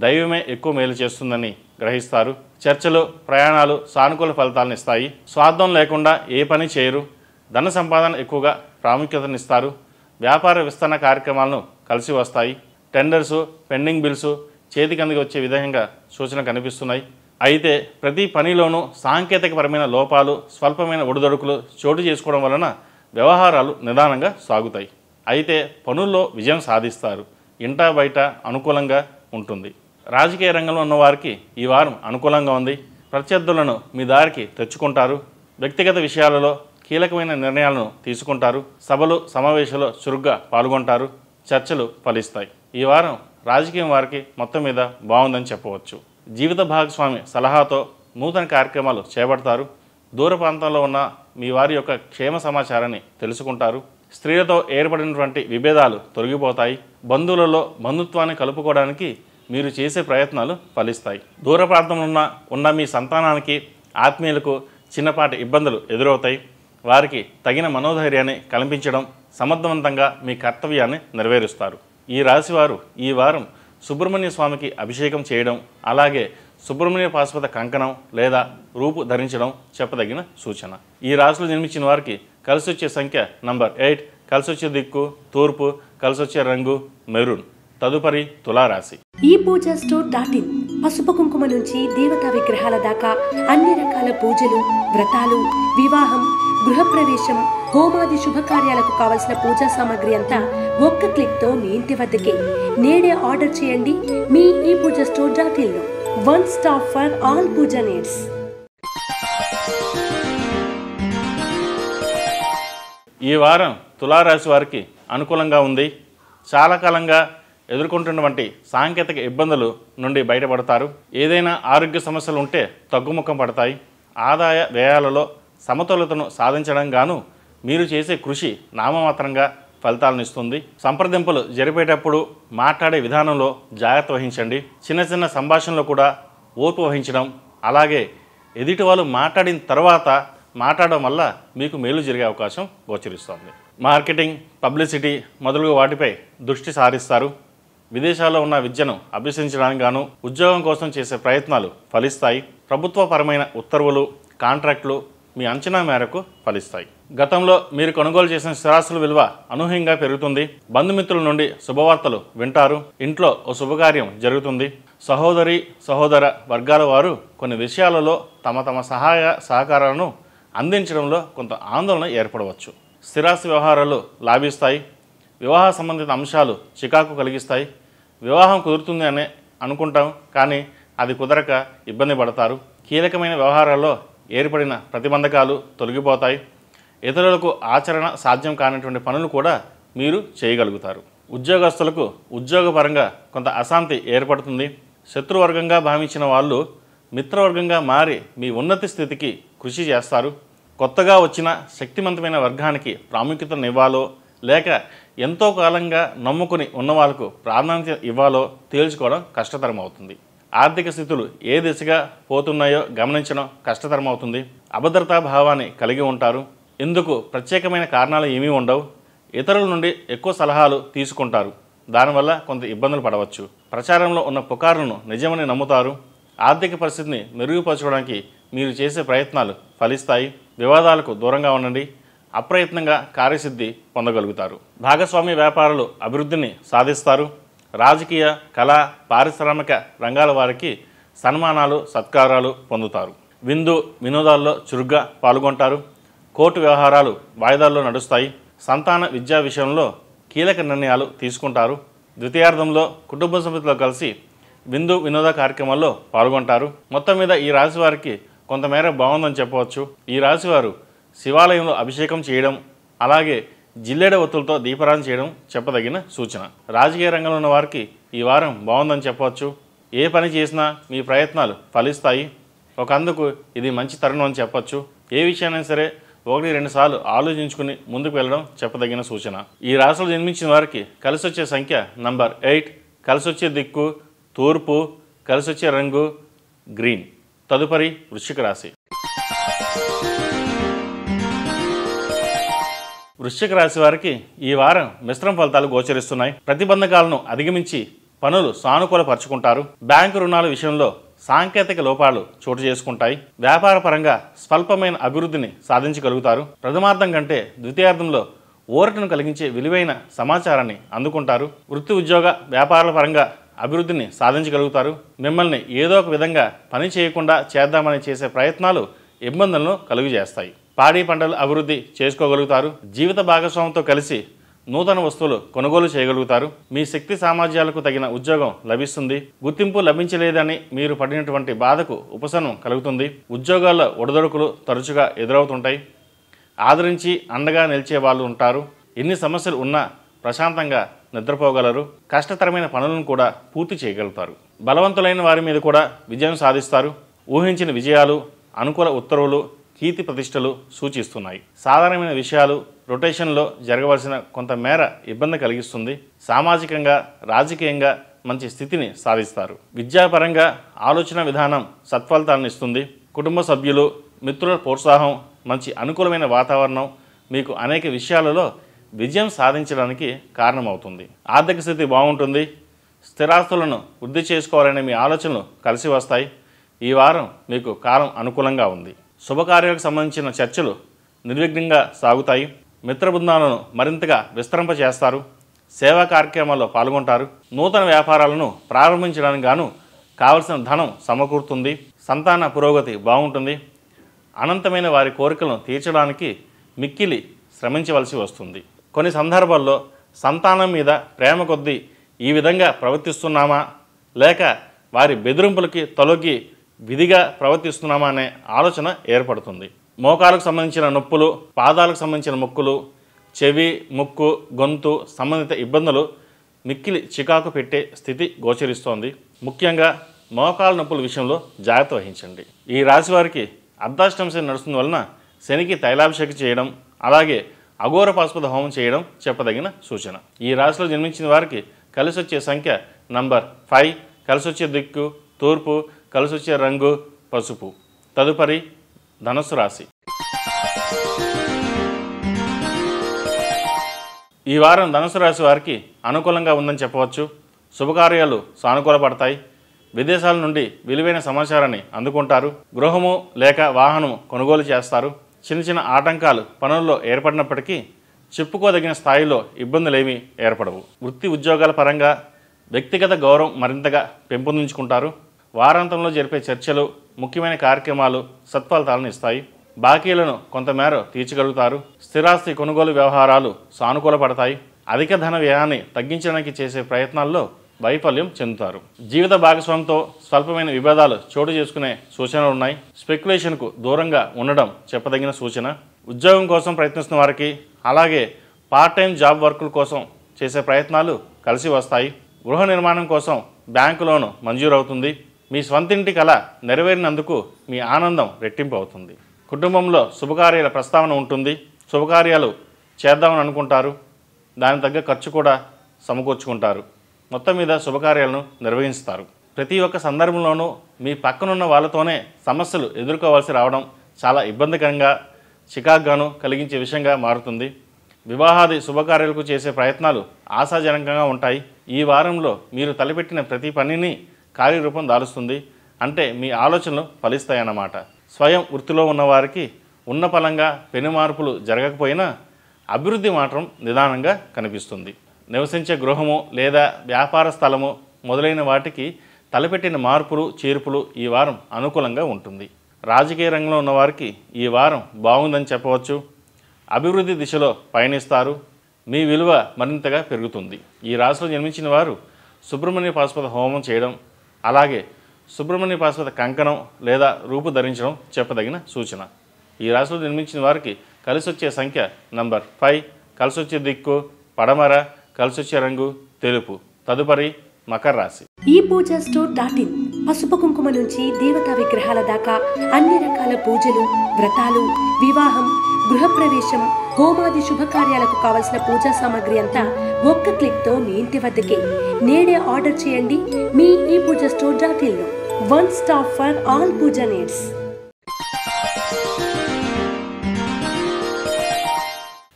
దైవమే ఎక్కువ మేలు చేస్తుందని గ్రహిస్తారు. చర్చలు, ప్రయాణాలు సానుకూల ఫలితాలను ఇస్తాయి. స్వార్థం లేకుండా ఏ పని చేయరు. ధన సంపాదన ఎక్కువగా ప్రాముఖ్యతనిస్తారు. వ్యాపార విస్తరణ కార్యక్రమాలను కలిసి వస్తాయి. టెండర్సు, పెండింగ్ బిల్సు చేతికి అందికి వచ్చే విధంగా సూచన కనిపిస్తున్నాయి. అయితే ప్రతి పనిలోనూ సాంకేతికపరమైన లోపాలు, స్వల్పమైన ఒడిదొడుకులు చోటు చేసుకోవడం వలన వ్యవహారాలు నిదానంగా సాగుతాయి. అయితే పనుల్లో విజయం సాధిస్తారు. ఇంటా బయట అనుకూలంగా ఉంటుంది. రాజకీయ రంగంలో ఉన్నవారికి ఈ వారం అనుకూలంగా ఉంది. ప్రత్యర్థులను మీ దారికి తెచ్చుకుంటారు. వ్యక్తిగత విషయాలలో కీలకమైన నిర్ణయాలను తీసుకుంటారు. సభలు, సమావేశాల్లో చురుగ్గా పాల్గొంటారు. చర్చలు ఫలిస్తాయి. ఈ వారం రాజకీయం వారికి మొత్తం మీద బాగుందని చెప్పవచ్చు. జీవిత భాగస్వామి సలహాతో నూతన కార్యక్రమాలు చేపడతారు. దూర ప్రాంతంలో ఉన్న మీ వారి యొక్క క్షేమ సమాచారాన్ని తెలుసుకుంటారు. స్త్రీలతో ఏర్పడినటువంటి విభేదాలు తొలగిపోతాయి. బంధువులలో బంధుత్వాన్ని కలుపుకోవడానికి మీరు చేసే ప్రయత్నాలు ఫలిస్తాయి. దూర ప్రాంతంలో ఉన్న మీ సంతానానికి, ఆత్మీయులకు చిన్నపాటి ఇబ్బందులు ఎదురవుతాయి. వారికి తగిన మనోధైర్యాన్ని కల్పించడం, సమర్థవంతంగా మీ కర్తవ్యాన్ని నెరవేరుస్తారు. ఈ రాశివారు ఈ వారం సుబ్రహ్మణ్య స్వామికి అభిషేకం చేయడం, అలాగే సుబ్రహ్మణ్య పాశుపత కంకణం లేదా రూపు ధరించడం చెప్పదగిన సూచన. ఈ రాశిలో జన్మించిన వారికి కలిసి వచ్చే సంఖ్య నంబర్ 8, కలిసి వచ్చే దిక్కు తూర్పు, కలిసి వచ్చే రంగు మెరూన్. తదుపరి తులారాశి. ఈ పూజా స్టోర్.in పసుపు కుంకుమ నుంచి దేవతా విగ్రహాల దాకా అన్ని రకాల పూజలు, వ్రతాలు, వివాహం, గృహప్రవేశం, హోమాది శుభకార్యాలకు కావలసిన పూజా సామాగ్రి అంతా ఒక్క క్లిక్ తో మీ ఇంటి వద్దకే. నేడే ఆర్డర్ చేయండి మీ ఈ పూజా స్టోర్.in లో. One stop for all puja needs. ఈ వారం తులారాశి వారికి అనుకూలంగా ఉంది. చాలా కాలంగా ఎదుర్కొంటున్నటువంటి సాంకేతిక ఇబ్బందులు నుండి బయటపడతారు. ఏదైనా ఆరోగ్య సమస్యలు ఉంటే తగ్గుముఖం పడతాయి. ఆదాయ వ్యయాలలో సమతుల్యతను సాధించడం గాను మీరు చేసే కృషి నామమాత్రంగా ఫలితాలను ఇస్తుంది. సంప్రదింపులు జరిపేటప్పుడు మాట్లాడే విధానంలో జాగ్రత్త వహించండి. చిన్న చిన్న సంభాషణలో కూడా ఓర్పు వహించడం, అలాగే ఎదుటి వాళ్ళు మాట్లాడిన తర్వాత మాట్లాడడం వల్ల మీకు మేలు జరిగే అవకాశం గోచరిస్తుంది. మార్కెటింగ్, పబ్లిసిటీ మొదలగు వాటిపై దృష్టి సారిస్తారు. విదేశాల్లో ఉన్న విద్యను అభ్యసించడానికి గాను ఉద్యోగం కోసం చేసే ప్రయత్నాలు ఫలిస్తాయి. ప్రభుత్వపరమైన ఉత్తర్వులు, కాంట్రాక్టులు మీ అంచనా మేరకు ఫలిస్తాయి. గతంలో మీరు కొనుగోలు చేసిన స్థిరాస్తుల విలువ అనూహ్యంగా పెరుగుతుంది. బంధుమిత్రుల నుండి శుభవార్తలు వింటారు. ఇంట్లో ఓ శుభకార్యం జరుగుతుంది. సహోదరి సహోదర వర్గాల వారు కొన్ని విషయాలలో తమ సహాయ సహకారాలను అందించడంలో కొంత ఆందోళన ఏర్పడవచ్చు. స్థిరాస్తి వ్యవహారాలు లాభిస్తాయి. వివాహ సంబంధిత అంశాలు చికాకు కలిగిస్తాయి. వివాహం కుదురుతుంది అని అనుకుంటాం, కానీ అది కుదరక ఇబ్బంది పడతారు. కీలకమైన వ్యవహారాల్లో ఏర్పడిన ప్రతిబంధకాలు తొలగిపోతాయి. ఇతరులకు ఆచరణ సాధ్యం కానటువంటి పనులు కూడా మీరు చేయగలుగుతారు. ఉద్యోగస్తులకు ఉద్యోగపరంగా కొంత అశాంతి ఏర్పడుతుంది. శత్రువర్గంగా భావించిన వాళ్ళు మిత్రవర్గంగా మారి మీ ఉన్నతి స్థితికి కృషి చేస్తారు. కొత్తగా వచ్చిన శక్తివంతమైన వర్గానికి ప్రాముఖ్యతనివ్వాలో లేక ఎంతో కాలంగా నమ్ముకుని ఉన్న వాళ్ళకు ప్రాధాన్యత ఇవ్వాలో తేల్చుకోవడం కష్టతరం అవుతుంది. ఆర్థిక స్థితులు ఏ దిశగా పోతున్నాయో గమనించడం కష్టతరం అవుతుంది. అభద్రతా భావాన్ని కలిగి ఉంటారు. ఇందుకు ప్రత్యేకమైన కారణాలు ఏమీ ఉండవు. ఇతరుల నుండి ఎక్కువ సలహాలు తీసుకుంటారు. దానివల్ల కొంత ఇబ్బందులు పడవచ్చు. ప్రచారంలో ఉన్న పుకార్లను నిజమని నమ్ముతారు. ఆర్థిక పరిస్థితిని మెరుగుపరచడానికి మీరు చేసే ప్రయత్నాలు ఫలిస్తాయి. వివాదాలకు దూరంగా ఉండండి. అప్రయత్నంగా కార్యసిద్ధి పొందగలుగుతారు. భాగస్వామ్య వ్యాపారాలు అభివృద్ధిని సాధిస్తారు. రాజకీయ, కళా, పారిశ్రామిక రంగాల వారికి సన్మానాలు, సత్కారాలు పొందుతారు. విందు వినోదాల్లో చురుగ్గా పాల్గొంటారు. కోర్టు వ్యవహారాలు వాయిదాల్లో నడుస్తాయి. సంతాన విద్యా విషయంలో కీలక నిర్ణయాలు తీసుకుంటారు. ద్వితీయార్థంలో కుటుంబ సభ్యులతో కలిసి విందు వినోద కార్యక్రమాల్లో పాల్గొంటారు. మొత్తం మీద ఈ రాశి వారికి కొంతమేర బాగుందని చెప్పవచ్చు. ఈ రాశివారు శివాలయంలో అభిషేకం చేయడం, అలాగే జిల్లేడ ఒత్తులతో దీపారాధన చేయడం చెప్పదగిన సూచన. రాజకీయ రంగంలో ఉన్న వారికి ఈ వారం బాగుందని చెప్పవచ్చు. ఏ పని చేసినా మీ ప్రయత్నాలు ఫలిస్తాయి. ఒకందుకు ఇది మంచి తరుణం అని చెప్పచ్చు. ఏ విషయాన్ని సరే 1-2 సార్లు ఆలోచించుకుని ముందుకు వెళ్ళడం చెప్పదగిన సూచన. ఈ రాశిలో జన్మించిన వారికి కలిసొచ్చే సంఖ్య నంబర్ 8, కలిసొచ్చే దిక్కు తూర్పు, కలిసొచ్చే రంగు గ్రీన్. తదుపరి వృశ్చిక రాశి. వృశ్చిక రాశి వారికి ఈ వారం మిశ్రమ ఫలితాలు గోచరిస్తున్నాయి. ప్రతిబంధకాలను అధిగమించి పనులు సానుకూలపరుచుకుంటారు. బ్యాంకు రుణాల విషయంలో సాంకేతిక లోపాలు చోటు చేసుకుంటాయి. వ్యాపార పరంగా స్వల్పమైన అభివృద్ధిని సాధించగలుగుతారు. ప్రథమార్థం కంటే ద్వితీయార్థంలో ఊరటను కలిగించే విలువైన సమాచారాన్ని అందుకుంటారు. వృత్తి ఉద్యోగ వ్యాపారాల పరంగా అభివృద్ధిని సాధించగలుగుతారు. మిమ్మల్ని ఏదో ఒక విధంగా పని చేయకుండా చేద్దామని చేసే ప్రయత్నాలు ఇబ్బందులను కలుగజేస్తాయి. పాడి పంటలు అభివృద్ధి చేసుకోగలుగుతారు. జీవిత భాగస్వామితో కలిసి నూతన వస్తువులు కొనుగోలు చేయగలుగుతారు. మీ శక్తి సామర్థ్యాలకు తగిన ఉద్యోగం లభిస్తుంది. గుర్తింపు లభించలేదని మీరు పడినటువంటి బాధకు ఉపశమనం కలుగుతుంది. ఉద్యోగాల్లో ఒడిదొడుకులు తరచుగా ఎదురవుతుంటాయి. ఆదరించి అండగా నిలిచే వాళ్ళు ఉంటారు. ఎన్ని సమస్యలు ఉన్నా ప్రశాంతంగా నిద్రపోగలరు. కష్టతరమైన పనులను కూడా పూర్తి చేయగలుగుతారు. బలవంతులైన వారి మీద కూడా విజయం సాధిస్తారు. ఊహించిన విజయాలు, అనుకూల ఉత్తర్వులు, కీర్తి ప్రతిష్టలు సూచిస్తున్నాయి. సాధారణమైన విషయాలు రొటేషన్లో జరగవలసిన కొంత మేర ఇబ్బంది కలిగిస్తుంది. సామాజికంగా, రాజకీయంగా మంచి స్థితిని సాధిస్తారు. విద్యాపరంగా ఆలోచన విధానం సత్ఫలితాలను ఇస్తుంది. కుటుంబ సభ్యులు, మిత్రుల ప్రోత్సాహం, మంచి అనుకూలమైన వాతావరణం మీకు అనేక విషయాలలో విజయం సాధించడానికి కారణమవుతుంది. ఆర్థిక స్థితి బాగుంటుంది. స్థిరాస్తులను వృద్ధి చేసుకోవాలనే మీ ఆలోచనలు కలిసి వస్తాయి. ఈ వారం మీకు కాలం అనుకూలంగా ఉంది. శుభకార్యాలకు సంబంధించిన చర్చలు నిర్విఘ్నంగా సాగుతాయి. మిత్ర బృందాలను మరింతగా విస్తరింపజేస్తారు. సేవా కార్యక్రమాల్లో పాల్గొంటారు. నూతన వ్యాపారాలను ప్రారంభించడానికి గాను కావలసిన ధనం సమకూరుతుంది. సంతాన పురోగతి బాగుంటుంది. అనంతమైన వారి కోరికలను తీర్చడానికి మిక్కిలి శ్రమించవలసి వస్తుంది. కొన్ని సందర్భాల్లో సంతానం మీద ప్రేమ కొద్దీ ఈ విధంగా ప్రవర్తిస్తున్నామా లేక వారి బెదిరింపులకి తొలగి విధిగా ప్రవర్తిస్తున్నామా అనే ఆలోచన ఏర్పడుతుంది. మోకాలకు సంబంధించిన నొప్పులు, పాదాలకు సంబంధించిన మొక్కులు, చెవి, ముక్కు, గొంతు సంబంధిత ఇబ్బందులు మిక్కిలి చికాకు పెట్టే స్థితి గోచరిస్తోంది. ముఖ్యంగా మోకాల నొప్పుల విషయంలో జాగ్రత్త వహించండి. ఈ రాశి వారికి అర్ధాష్టమ శని నడుస్తున్న వలన శనికి తైలాభిషేకం చేయడం, అలాగే అఘోర పాశుపత హోమం చేయడం చెప్పదగిన సూచన. ఈ రాశిలో జన్మించిన వారికి కలిసి వచ్చే సంఖ్య నంబర్ 5, కలిసి వచ్చే దిక్కు తూర్పు, కలిసి వచ్చే రంగు పసుపు. తదుపరి ధనుస్సు రాశి. ఈ వారం ధనుస్సు రాశి వారికి అనుకూలంగా ఉందని చెప్పవచ్చు. శుభకార్యాలు సానుకూలపడతాయి. విదేశాల నుండి విలువైన సమాచారాన్ని అందుకుంటారు. గృహము లేక వాహనము కొనుగోలు చేస్తారు. చిన్న చిన్న ఆటంకాలు పనుల్లో ఏర్పడినప్పటికీ చెప్పుకోదగిన స్థాయిలో ఇబ్బందులేమీ ఏర్పడవు. వృత్తి ఉద్యోగాల పరంగా వ్యక్తిగత గౌరవం మరింతగా పెంపొందించుకుంటారు. వారాంతంలో జరిపే చర్చలు, ముఖ్యమైన కార్యక్రమాలు సత్ఫలితాలను ఇస్తాయి. బాకీలను కొంతమేర తీర్చగలుగుతారు. స్థిరాస్తి కొనుగోలు వ్యవహారాలు సానుకూలపడతాయి. అధిక ధన వ్యయాన్ని తగ్గించడానికి చేసే ప్రయత్నాల్లో వైఫల్యం చెందుతారు. జీవిత భాగస్వామితో స్వల్పమైన విభేదాలు చోటు చేసుకునే సూచనలు ఉన్నాయి. స్పెక్యులేషన్కు దూరంగా ఉండడం చెప్పదగిన సూచన. ఉద్యోగం కోసం ప్రయత్నిస్తున్న వారికి, అలాగే పార్ట్ టైం జాబ్ వర్కుల కోసం చేసే ప్రయత్నాలు కలిసి వస్తాయి. గృహ నిర్మాణం కోసం బ్యాంకు లోను మంజూరవుతుంది. మీ స్వంతింటి కల నెరవేరినందుకు మీ ఆనందం రెట్టింపు అవుతుంది. కుటుంబంలో శుభకార్యాల ప్రస్తావన ఉంటుంది. శుభకార్యాలు చేద్దామని అనుకుంటారు. దానికి తగ్గ ఖర్చు కూడా సమకూర్చుకుంటారు. మొత్తం మీద శుభకార్యాలను నిర్వహిస్తారు. ప్రతి ఒక్క సందర్భంలోనూ మీ పక్కనున్న వాళ్ళతోనే సమస్యలు ఎదుర్కోవాల్సి రావడం చాలా ఇబ్బందికరంగా, చికాకుగాను కలిగించే విషయంగా మారుతుంది. వివాహాది శుభకార్యాలకు చేసే ప్రయత్నాలు ఆశాజనకంగా ఉంటాయి. ఈ వారంలో మీరు తలపెట్టిన ప్రతి పనిని కార్యరూపం దాలుస్తుంది. అంటే మీ ఆలోచనలు ఫలిస్తాయన్నమాట. స్వయం వృత్తిలో ఉన్నవారికి ఉన్న పలంగా పెను మార్పులు జరగకపోయినా అభివృద్ధి మాత్రం నిదానంగా కనిపిస్తుంది. నివసించే గృహము లేదా వ్యాపార స్థలము మొదలైన వాటికి తలపెట్టిన మార్పులు, చేర్పులు ఈ వారం అనుకూలంగా ఉంటుంది. రాజకీయ రంగంలో ఉన్నవారికి ఈ వారం బాగుందని చెప్పవచ్చు. అభివృద్ధి దిశలో పయనిస్తారు. మీ విలువ మరింతగా పెరుగుతుంది. ఈ రాశిలో జన్మించిన వారు సుబ్రహ్మణ్య పాశుపత హోమం చేయడం, అలాగే సుబ్రహ్మణ్య పాశుపత కంకణం లేదా రూపు ధరించడం చెప్పదగిన సూచన. ఈ రాశిలో జన్మించిన వారికి కలిసి వచ్చే సంఖ్య నంబర్ 5, కలిసి వచ్చే దిక్కు పడమర, కలిసి వచ్చే రంగు తెలుపు. తదుపరి మకర రాశి. ఈ పూజా స్టోర్.in పసుపు కుంకుమ నుంచి దేవతా విగ్రహాల దాకా అన్ని రకాల పూజలు, వ్రతాలు, వివాహం, గృహప్రవేశం, హోమాది శుభకార్యాలకు కావలసిన పూజా సామాగ్రి అంతా ఒక్క క్లిక్ తో మీ ఇంటి వద్దకే. నేడే ఆర్డర్ చేయండి మీ ఈ పూజా స్టోర్.in లో. One stop for all puja needs.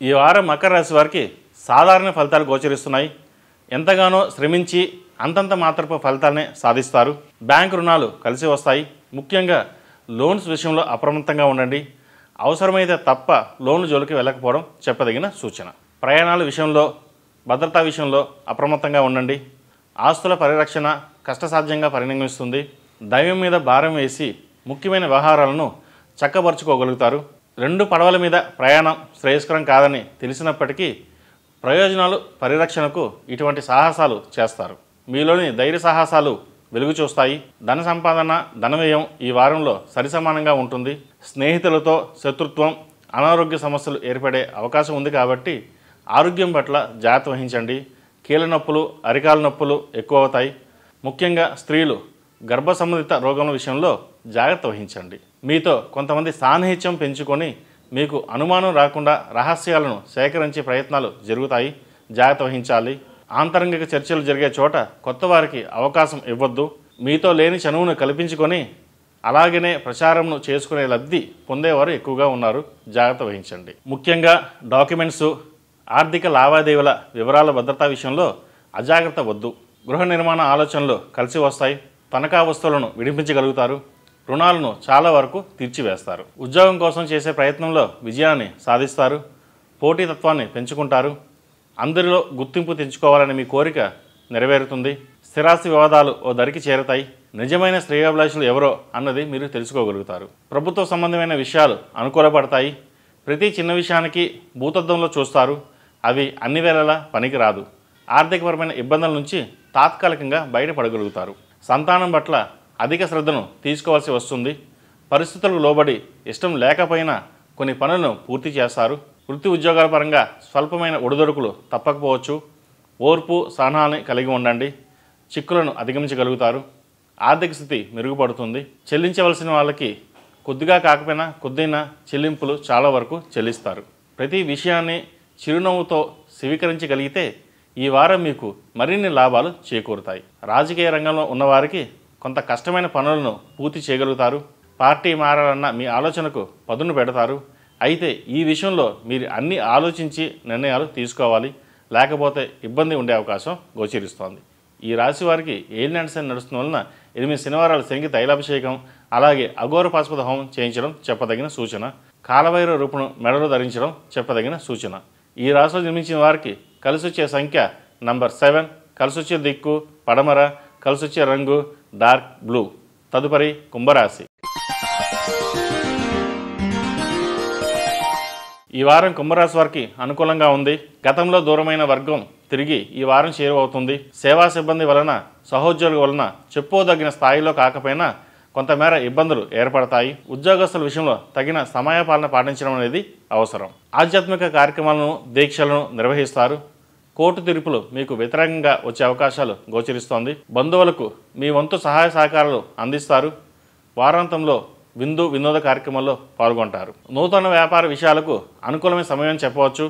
ఈ వారం మకర రాశి వారికి సాధారణ ఫలితాలు గోచరిస్తున్నాయి. ఎంతగానో శ్రమించి అంతంత మాత్రపు ఫలితాలనే సాధిస్తారు. బ్యాంకు రుణాలు కలిసి వస్తాయి. ముఖ్యంగా లోన్స్ విషయంలో అప్రమత్తంగా ఉండండి. అవసరమైతే తప్ప లోన్లు జోలికి వెళ్ళకపోవడం చెప్పదగిన సూచన. ప్రయాణాల విషయంలో, భద్రతా విషయంలో అప్రమత్తంగా ఉండండి. ఆస్తుల పరిరక్షణ కష్టసాధ్యంగా పరిణమిస్తుంది. దైవం మీద భారం వేసి ముఖ్యమైన వ్యవహారాలను చక్కబరుచుకోగలుగుతారు. 2 పడవల మీద ప్రయాణం శ్రేయస్కరం కాదని తెలిసినప్పటికీ ప్రయోజనాలు పరిరక్షణకు ఇటువంటి సాహసాలు చేస్తారు. మీలోని ధైర్య సాహసాలు వెలుగు చూస్తాయి. ధన సంపాదన, ధన వ్యయం ఈ వారంలో సరిసమానంగా ఉంటుంది. స్నేహితులతో శత్రుత్వం, అనారోగ్య సమస్యలు ఏర్పడే అవకాశం ఉంది కాబట్టి ఆరోగ్యం పట్ల జాగ్రత్త వహించండి. కీళ్ళ నొప్పులు, అరికాల నొప్పులు ఎక్కువ అవుతాయి. ముఖ్యంగా స్త్రీలు గర్భ సంబంధిత రోగం విషయంలో జాగ్రత్త వహించండి. మీతో కొంతమంది సాన్నిహిత్యం పెంచుకొని మీకు అనుమానం రాకుండా రహస్యాలను సేకరించే ప్రయత్నాలు జరుగుతాయి. జాగ్రత్త వహించాలి. ఆంతరంగిక చర్చలు జరిగే చోట కొత్త వారికి అవకాశం ఇవ్వద్దు. మీతో లేని చనువును కల్పించుకొని అలాగనే ప్రచారంను చేసుకునే లబ్ధి పొందేవారు ఎక్కువగా ఉన్నారు. జాగ్రత్త వహించండి. ముఖ్యంగా డాక్యుమెంట్సు, ఆర్థిక లావాదేవీల వివరాల భద్రతా విషయంలో అజాగ్రత్త వద్దు. గృహ నిర్మాణ ఆలోచనలు కలిసి వస్తాయి. తనఖా వస్తువులను విడిపించగలుగుతారు. రుణాలను చాలా వరకు తీర్చివేస్తారు. ఉద్యోగం కోసం చేసే ప్రయత్నంలో విజయాన్ని సాధిస్తారు. పోటీతత్వాన్ని పెంచుకుంటారు. అందరిలో గుర్తింపు తెచ్చుకోవాలని మీ కోరిక నెరవేరుతుంది. స్థిరాస్తి వివాదాలు ఓ దరికి చేరతాయి. నిజమైన శ్రేయోభిలాషులు ఎవరో అన్నది మీరు తెలుసుకోగలుగుతారు. ప్రభుత్వ సంబంధమైన విషయాలు అనుకూలపడతాయి. ప్రతి చిన్న విషయానికి భూతద్దంలో చూస్తారు. అవి అన్ని వేళలా పనికి రాదు. ఆర్థికపరమైన ఇబ్బందుల నుంచి తాత్కాలికంగా బయటపడగలుగుతారు. సంతానం పట్ల అధిక శ్రద్ధను తీసుకోవాల్సి వస్తుంది. పరిస్థితులకు లోబడి ఇష్టం లేకపోయినా కొన్ని పనులను పూర్తి చేస్తారు. వృత్తి ఉద్యోగాల పరంగా స్వల్పమైన ఒడిదొడుకులు తప్పకపోవచ్చు. ఓర్పు, సహనాన్ని కలిగి ఉండండి. చిక్కులను అధిగమించగలుగుతారు. ఆర్థిక స్థితి మెరుగుపడుతుంది. చెల్లించవలసిన వాళ్ళకి కొద్దిగా కాకపోయినా కొద్దిగా చెల్లింపులు చాలా వరకు చెల్లిస్తారు. ప్రతి విషయాన్ని చిరునవ్వుతో స్వీకరించగలిగితే ఈ వారం మీకు మరిన్ని లాభాలు చేకూరుతాయి. రాజకీయ రంగంలో ఉన్నవారికి కొంత కష్టమైన పనులను పూర్తి చేయగలుగుతారు. పార్టీ మారాలన్న మీ ఆలోచనకు పదును పెడతారు. అయితే ఈ విషయంలో మీరు అన్ని ఆలోచించి నిర్ణయాలు తీసుకోవాలి. లేకపోతే ఇబ్బంది ఉండే అవకాశం గోచరిస్తోంది. ఈ రాశి వారికి ఏలినాటి శని నడుస్తున్న వలన 8 శనివారాలు శనికి తైలాభిషేకం, అలాగే అఘోర పాశుపత హోమం చేయించడం చెప్పదగిన సూచన. కాలభైరవ రూపును మెడలో ధరించడం చెప్పదగిన సూచన. ఈ రాశిలో జన్మించిన వారికి కలిసొచ్చే సంఖ్య నంబర్ 7, కలిసొచ్చే దిక్కు పడమర, కలిసొచ్చే రంగు డార్క్ బ్లూ. తదుపరి కుంభరాశి. ఈ వారం కుంభరాశి వారికి అనుకూలంగా ఉంది. గతంలో దూరమైన వర్గం తిరిగి ఈ వారం చేరువవుతుంది. సేవా సిబ్బంది వలన, సహోద్యోగుల వలన చెప్పుకోదగిన స్థాయిలో కాకపోయినా కొంతమేర ఇబ్బందులు ఏర్పడతాయి. ఉద్యోగస్తుల విషయంలో తగిన సమయపాలన పాటించడం అనేది అవసరం. ఆధ్యాత్మిక కార్యక్రమాలను, దీక్షలను నిర్వహిస్తారు. కోర్టు తీర్పులు మీకు వ్యతిరేకంగా వచ్చే అవకాశాలు గోచరిస్తోంది. బంధువులకు మీ వంతు సహాయ సహకారాలు అందిస్తారు. వారాంతంలో వినోద కార్యక్రమాల్లో పాల్గొంటారు. నూతన వ్యాపార విషయాలకు అనుకూలమైన సమయం చెప్పవచ్చు.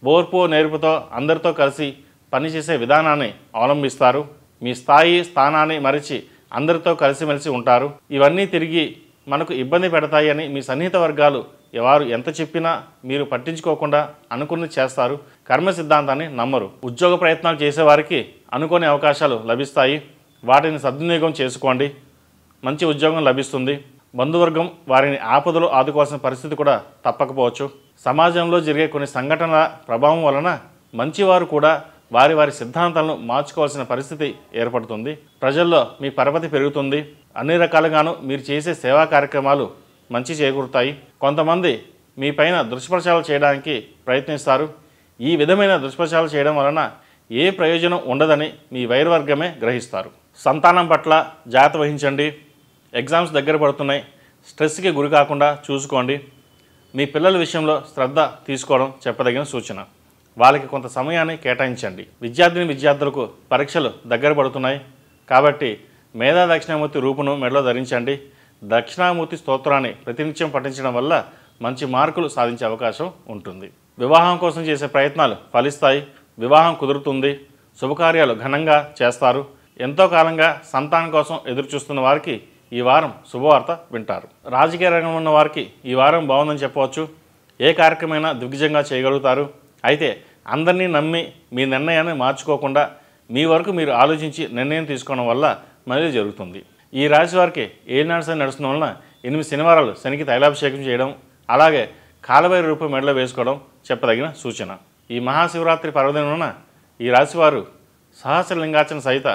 ఓర్పు నేర్పుతో అందరితో కలిసి పనిచేసే విధానాన్ని అవలంబిస్తారు. మీ స్థాయి స్థానాన్ని మరిచి అందరితో కలిసిమెలిసి ఉంటారు. ఇవన్నీ తిరిగి మనకు ఇబ్బంది పెడతాయి అని మీ సన్నిహిత వర్గాలు వారు ఎంత చెప్పినా మీరు పట్టించుకోకుండా అనుకుని చేస్తారు. కర్మ సిద్ధాంతాన్ని నమ్మరు. ఉద్యోగ ప్రయత్నాలు చేసేవారికి అనుకోని అవకాశాలు లభిస్తాయి. వాటిని సద్వినియోగం చేసుకోండి. మంచి ఉద్యోగం లభిస్తుంది. బంధువర్గం వారిని ఆపదలో ఆదుకోవాల్సిన పరిస్థితి కూడా తప్పకపోవచ్చు. సమాజంలో జరిగే కొన్ని సంఘటనల ప్రభావం వలన మంచివారు కూడా వారి సిద్ధాంతాలను మార్చుకోవాల్సిన పరిస్థితి ఏర్పడుతుంది. ప్రజల్లో మీ పరపతి పెరుగుతుంది. అన్ని రకాలుగాను మీరు చేసే సేవా కార్యక్రమాలు మంచి చేకూరుతాయి. కొంతమంది మీ పైన దుష్ప్రచారాలు చేయడానికి ప్రయత్నిస్తారు. ఈ విధమైన దుష్ప్రచారాలు చేయడం వలన ఏ ప్రయోజనం ఉండదని మీ వైర్వర్గమే గ్రహిస్తారు. సంతానం పట్ల జాగ్రత్త వహించండి. ఎగ్జామ్స్ దగ్గర పడుతున్నాయి. స్ట్రెస్కి గురి కాకుండా చూసుకోండి. మీ పిల్లల విషయంలో శ్రద్ధ తీసుకోవడం చెప్పదగిన సూచన. వాళ్ళకి కొంత సమయాన్ని కేటాయించండి. విద్యార్థులకు పరీక్షలు దగ్గర పడుతున్నాయి కాబట్టి మేధా దక్షిణామూర్తి రూపును మెడలో ధరించండి. దక్షిణామూర్తి స్తోత్రాన్ని ప్రతినిత్యం పఠించడం వల్ల మంచి మార్కులు సాధించే అవకాశం ఉంటుంది. వివాహం కోసం చేసే ప్రయత్నాలు ఫలిస్తాయి. వివాహం కుదురుతుంది. శుభకార్యాలు ఘనంగా చేస్తారు. ఎంతో కాలంగా సంతానం కోసం ఎదురు చూస్తున్న వారికి ఈ వారం శుభవార్త వింటారు. రాజకీయ రంగంలో ఉన్న వారికి ఈ వారం బాగుందని చెప్పవచ్చు. ఏ కార్యక్రమైనా దిగ్విజయంగా చేయగలుగుతారు. అయితే అందరినీ నమ్మి మీ నిర్ణయాన్ని మార్చుకోకుండా మీ వరకు మీరు ఆలోచించి నిర్ణయం తీసుకోవడం వల్ల మళ్ళీ జరుగుతుంది. ఈ రాశి వారికి ఏలినాడు శని నడుస్తున్న వలన 8 శనివారాలు శనికి తైలాభిషేకం చేయడం, అలాగే కాలభైరవ రూపం మెడలో వేసుకోవడం చెప్పదగిన సూచన. ఈ మహాశివరాత్రి పర్వదినమున ఈ రాశివారు సహస్రలింగార్చన సహిత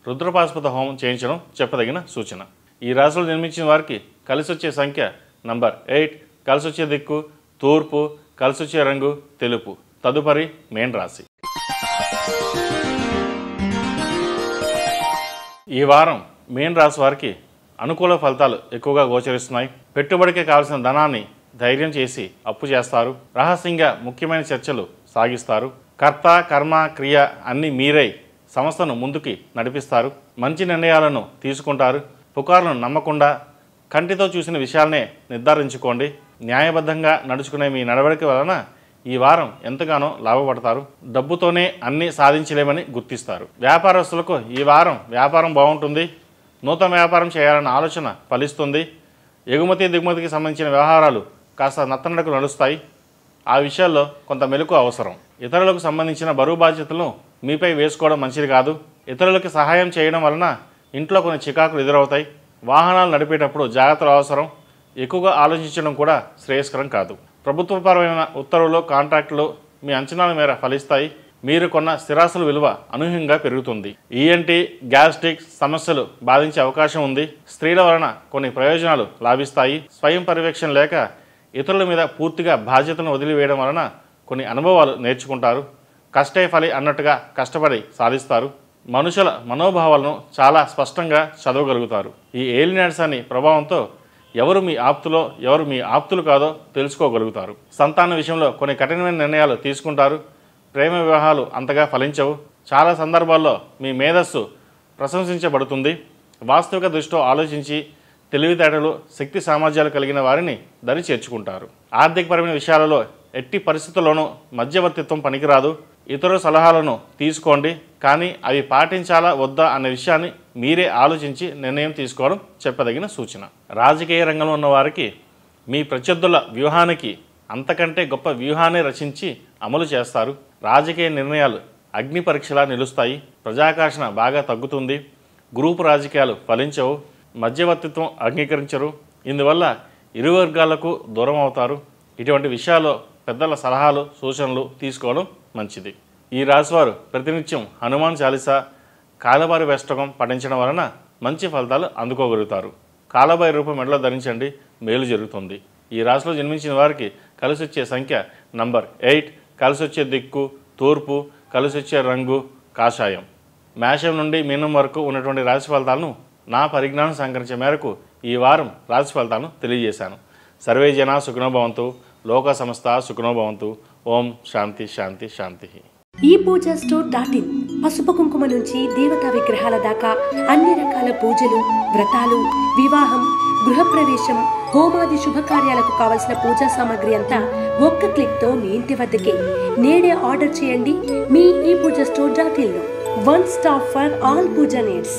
రుద్రపాశుపత హోమం చేయించడం చెప్పదగిన సూచన. ఈ రాశిలో జన్మించిన వారికి కలిసొచ్చే సంఖ్య నంబర్ 8, కలిసొచ్చే దిక్కు తూర్పు, కలిసొచ్చే రంగు తెలుపు. తదుపరి మేన్ రాశి. ఈ వారం మేన్ రాశి వారికి అనుకూల ఫలితాలు ఎక్కువగా గోచరిస్తున్నాయి. పెట్టుబడికి కావాల్సిన ధనాన్ని ధైర్యం చేసి అప్పు చేస్తారు. రహస్యంగా ముఖ్యమైన చర్చలు సాగిస్తారు. కర్త కర్మ క్రియ అన్నీ మీరై సంస్థను ముందుకి నడిపిస్తారు. మంచి నిర్ణయాలను తీసుకుంటారు. పుకార్లను నమ్మకుండా కంటితో చూసిన విషయాలనే నిర్ధారించుకోండి. న్యాయబద్ధంగా నడుచుకునే మీ నడవడిక వలన ఈ వారం ఎంతగానో లాభపడతారు. డబ్బుతోనే అన్నీ సాధించలేమని గుర్తిస్తారు. వ్యాపారస్తులకు ఈ వారం వ్యాపారం బాగుంటుంది. నూతన వ్యాపారం చేయాలన్న ఆలోచన ఫలిస్తుంది. ఎగుమతి దిగుమతికి సంబంధించిన వ్యవహారాలు కాస్త నత్తనడకు నడుస్తాయి. ఆ విషయాల్లో కొంత మెలకు అవసరం. ఇతరులకు సంబంధించిన బరువు బాధ్యతలను మీపై వేసుకోవడం మంచిది కాదు. ఇతరులకు సహాయం చేయడం వలన ఇంట్లో కొన్ని చికాకులు ఎదురవుతాయి. వాహనాలు నడిపేటప్పుడు జాగ్రత్తలు అవసరం. ఎక్కువగా ఆలోచించడం కూడా శ్రేయస్కరం కాదు. ప్రభుత్వపరమైన ఉత్తర్వులు, కాంట్రాక్టులు మీ అంచనాల మేర ఫలిస్తాయి. మీరు కొన్న స్థిరాస్తుల విలువ అనూహ్యంగా పెరుగుతుంది. ఈఎన్టీ, గ్యాస్ట్రిక్ సమస్యలు బాధించే అవకాశం ఉంది. స్త్రీల వలన కొన్ని ప్రయోజనాలు లాభిస్తాయి. స్వయం పర్యవేక్షణ లేక ఇతరుల మీద పూర్తిగా బాధ్యతను వదిలివేయడం వలన కొన్ని అనుభవాలు నేర్చుకుంటారు. కష్టే ఫలి అన్నట్టుగా కష్టపడి సాధిస్తారు. మనుషుల మనోభావాలను చాలా స్పష్టంగా చదవగలుగుతారు. ఈ ఏలినాడు శని ప్రభావంతో ఎవరు మీ ఆప్తులో ఎవరు మీ ఆప్తులు కాదో తెలుసుకోగలుగుతారు. సంతాన విషయంలో కొన్ని కఠినమైన నిర్ణయాలు తీసుకుంటారు. ప్రేమ వివాహాలు అంతగా ఫలించవు. చాలా సందర్భాల్లో మీ మేధస్సు ప్రశంసించబడుతుంది. వాస్తవిక దృష్టితో ఆలోచించి తెలివితేటలు, శక్తి సామర్థ్యాలు కలిగిన వారిని దరి చేర్చుకుంటారు. ఆర్థికపరమైన విషయాలలో ఎట్టి పరిస్థితుల్లోనూ మధ్యవర్తిత్వం పనికిరాదు. ఇతరుల సలహాలను తీసుకోండి, కానీ అవి పాటించాలా వద్దా అనే విషయాన్ని మీరే ఆలోచించి నిర్ణయం తీసుకోవడం చెప్పదగిన సూచన. రాజకీయ రంగంలో ఉన్న వారికి మీ ప్రత్యర్థుల వ్యూహానికి అంతకంటే గొప్ప వ్యూహాన్ని రచించి అమలు చేస్తారు. రాజకీయ నిర్ణయాలు అగ్ని పరీక్షలా నిలుస్తాయి. ప్రజాకర్షణ బాగా తగ్గుతుంది. గ్రూపు రాజకీయాలు ఫలించవు. మధ్యవర్తిత్వం అంగీకరించరు. ఇందువల్ల ఇరు వర్గాలకు దూరం అవుతారు. ఇటువంటి విషయాల్లో పెద్దల సలహాలు సూచనలు తీసుకోవడం మంచిది. ఈ రాశివారు ప్రతినిత్యం హనుమాన్ చాలీసా, కాలభైరవ వేష్టకం పఠించడం వలన మంచి ఫలితాలు అందుకోగలుగుతారు. కాలభైరవ రూపం మెడలో ధరించండి, మేలు జరుగుతుంది. ఈ రాశిలో జన్మించిన వారికి కలిసి వచ్చే సంఖ్య నంబర్ 8, కలిసి వచ్చే దిక్కు తూర్పు, కలిసి వచ్చే రంగు కాషాయం. మేషం నుండి మీనం వరకు ఉన్నటువంటి రాశి ఫలితాలను నా పరిజ్ఞానం సంకరించే మేరకు ఈ వారం రాశి ఫలితాలను తెలియజేశాను. సర్వే జనా సుఖినో భవంతు, లోక సమస్త సుఖినో భవంతు. ఓం శాంతి శాంతి శాంతి. ఈ పూజా స్టోర్.in పసుపు కుంకుమ నుంచి దేవతా విగ్రహాల దాకా అన్ని రకాల పూజలు, వ్రతాలు, వివాహం, గృహప్రవేశం, హోమాది శుభకార్యాలకు కావలసిన పూజా సామాగ్రి అంతా ఒక్క క్లిక్తో మీ ఇంటి వద్దకే. నేడే ఆర్డర్ చేయండి మీ ఈ పూజా స్టోర్.in లో. One stop for all puja needs.